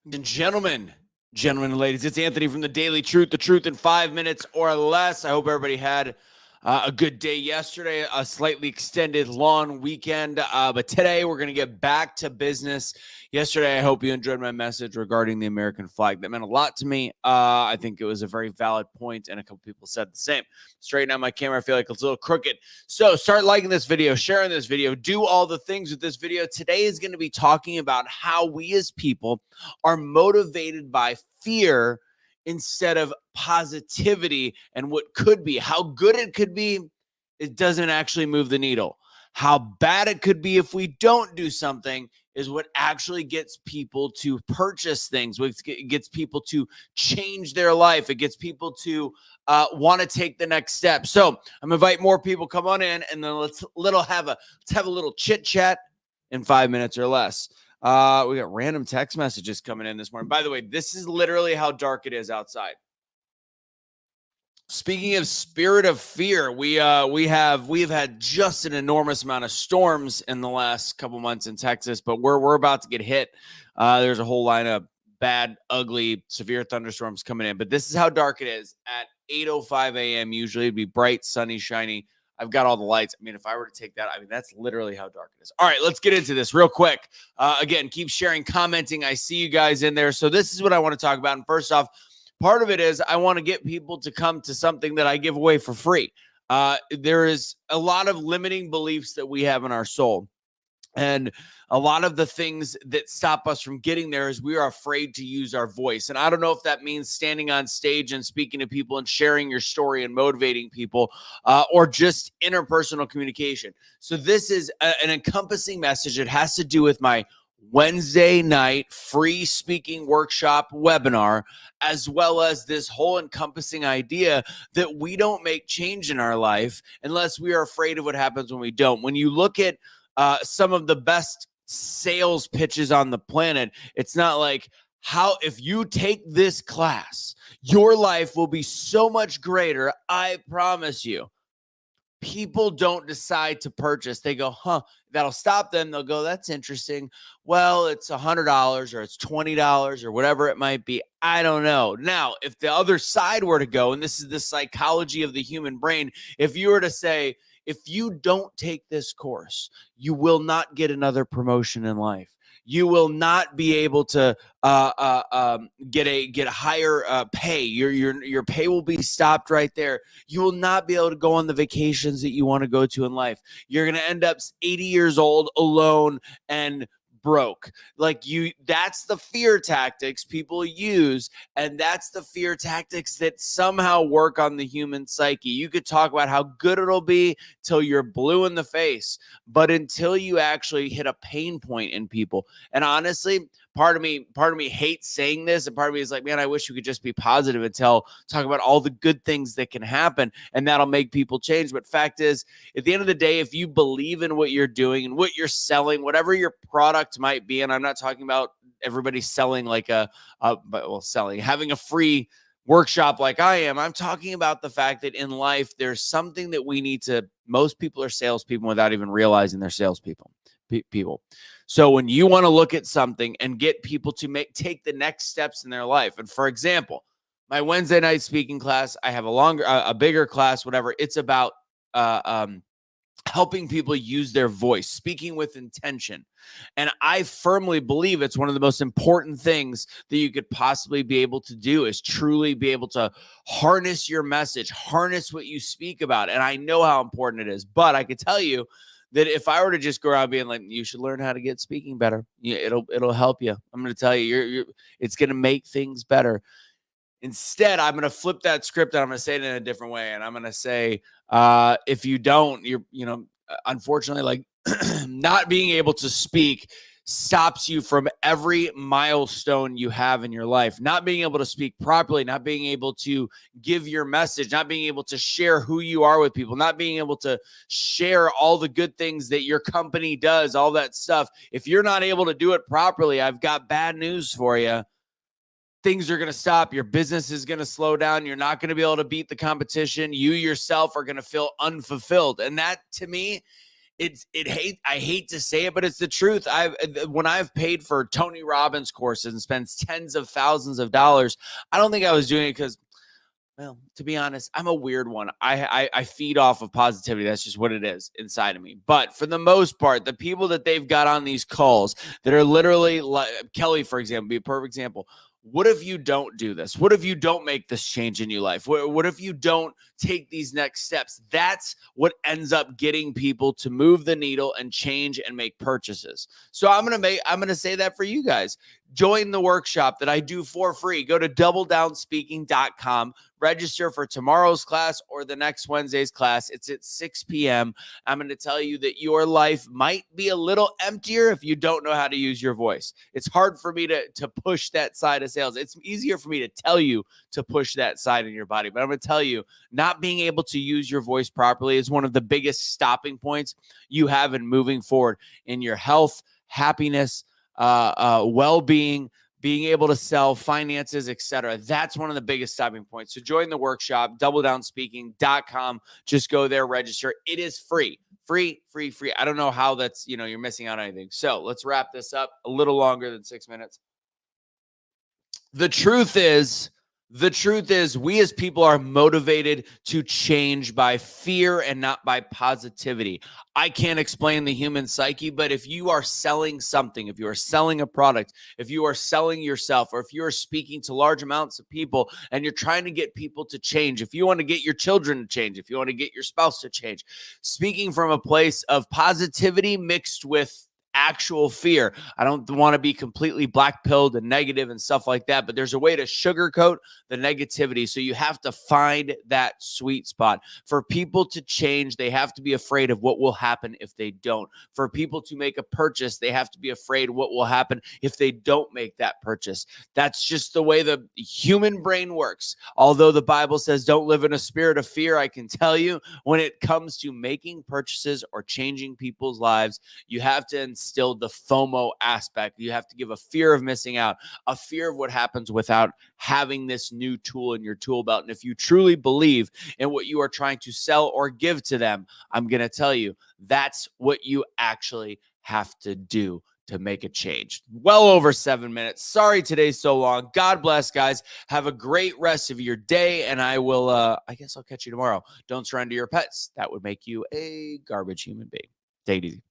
And gentlemen and ladies, it's Anthony from the Daily Truth, the truth in 5 minutes or less. I hope everybody had a good day yesterday, a slightly extended long weekend. But today we're going to get back to business. Yesterday, I hope you enjoyed my message regarding the American flag. That meant a lot to me. I think it was a very valid point, and a couple people said the same. Straighten out my camera. I feel like it's a little crooked. So start liking this video, sharing this video, do all the things with this video. Today is going to be talking about how we as people are motivated by fear instead of positivity and what could be. How good it could be, it doesn't actually move the needle. How bad it could be if we don't do something is what actually gets people to purchase things. It gets people to change their life. It gets people to want to take the next step. So I'm gonna invite more people, come on in, and then let's have a little chit chat in 5 minutes or less. We got random text messages coming in this morning. By the way, this is literally how dark it is outside. Speaking of spirit of fear, we have had just an enormous amount of storms in the last couple months in Texas, but we're about to get hit. There's a whole line of bad, ugly, severe thunderstorms coming in. But this is how dark it is at 8:05 a.m. Usually it'd be bright, sunny, shiny. I've got all the lights. I mean, if I were to take that, that's literally how dark it is. All right, let's get into this real quick. Again, keep sharing, commenting. I see you guys in there. So this is what I want to talk about. And first off, part of it is I want to get people to come to something that I give away for free. There is a lot of limiting beliefs that we have in our soul. And a lot of the things that stop us from getting there is we are afraid to use our voice. And I don't know if that means standing on stage and speaking to people and sharing your story and motivating people, or just interpersonal communication. So this is an encompassing message. It has to do with my Wednesday night free speaking workshop webinar, as well as this whole encompassing idea that we don't make change in our life unless we are afraid of what happens when we don't. When you look at some of the best sales pitches on the planet, it's not like, how if you take this class, your life will be so much greater. I promise you. People don't decide to purchase. They go, that'll stop them. They'll go, that's interesting. Well, it's $100 or it's $20 or whatever it might be. I don't know. Now, if the other side were to go, and this is the psychology of the human brain, if you were to say, if you don't take this course, you will not get another promotion in life. You will not be able to get higher pay. Your pay will be stopped right there. You will not be able to go on the vacations that you want to go to in life. You're going to end up 80 years old, alone, and broke. That's the fear tactics people use, and that's the fear tactics that somehow work on the human psyche. You could talk about how good it'll be till you're blue in the face, but until you actually hit a pain point in people. And honestly, part of me hates saying this, and part of me is like, man, I wish you could just be positive and talk about all the good things that can happen, and that'll make people change. But fact is, at the end of the day, if you believe in what you're doing and what you're selling, whatever your product might be, and I'm not talking about everybody selling like having a free workshop like I am. I'm talking about the fact that in life, there's something that we need to, most people are salespeople without even realizing they're salespeople. People. So when you want to look at something and get people to take the next steps in their life, and for example, my Wednesday night speaking class, I have a bigger class, whatever. It's about helping people use their voice, speaking with intention. And I firmly believe it's one of the most important things that you could possibly be able to do, is truly be able to harness your message, harness what you speak about. And I know how important it is, but I could tell you that if I were to just go around being like, you should learn how to get speaking better, it'll help you. I'm going to tell you, it's going to make things better. Instead, I'm going to flip that script and I'm going to say it in a different way. And I'm going to say, if you don't, unfortunately, like not being able to speak stops you from every milestone you have in your life. Not being able to speak properly, not being able to give your message, not being able to share who you are with people, not being able to share all the good things that your company does, all that stuff. If you're not able to do it properly, I've got bad news for you. Things are going to stop. Your business is going to slow down. You're not going to be able to beat the competition. You yourself are going to feel unfulfilled. And that, to me, I hate to say it, but it's the truth. When I've paid for Tony Robbins courses and spent tens of thousands of dollars, I don't think I was doing it because, well, to be honest, I'm a weird one. I feed off of positivity. That's just what it is inside of me. But for the most part, the people that they've got on these calls that are literally like Kelly, for example, be a perfect example. What if you don't do this? What if you don't make this change in your life? What if you don't take these next steps? That's what ends up getting people to move the needle and change and make purchases. So I'm going to say that for you guys. Join the workshop that I do for free. Go to doubledownspeaking.com. Register for tomorrow's class or the next Wednesday's class. It's at 6 p.m. I'm going to tell you that your life might be a little emptier if you don't know how to use your voice. It's hard for me to push that side of sales. It's easier for me to tell you to push that side in your body. But I'm going to tell you, not being able to use your voice properly is one of the biggest stopping points you have in moving forward in your health, happiness, well-being, being able to sell, finances, etc. That's one of the biggest stopping points. So join the workshop, doubledownspeaking.com. Just go there, register. It is free. Free. I don't know how that's, you're missing out on anything. So let's wrap this up a little longer than 6 minutes. The truth is, we as people are motivated to change by fear and not by positivity. I can't explain the human psyche, but if you are selling something, if you are selling a product, if you are selling yourself, or if you are speaking to large amounts of people and you're trying to get people to change, if you want to get your children to change, if you want to get your spouse to change, speaking from a place of positivity mixed with actual fear. I don't want to be completely black-pilled and negative and stuff like that, but there's a way to sugarcoat the negativity. So you have to find that sweet spot. For people to change, they have to be afraid of what will happen if they don't. For people to make a purchase, they have to be afraid what will happen if they don't make that purchase. That's just the way the human brain works. Although the Bible says don't live in a spirit of fear, I can tell you when it comes to making purchases or changing people's lives, you have to instill the FOMO aspect. You have to give a fear of missing out, a fear of what happens without having this new tool in your tool belt. And if you truly believe in what you are trying to sell or give to them, I'm going to tell you, that's what you actually have to do to make a change. Well over 7 minutes. Sorry today's so long. God bless, guys. Have a great rest of your day, and I guess I'll catch you tomorrow. Don't surrender your pets. That would make you a garbage human being. Take it easy.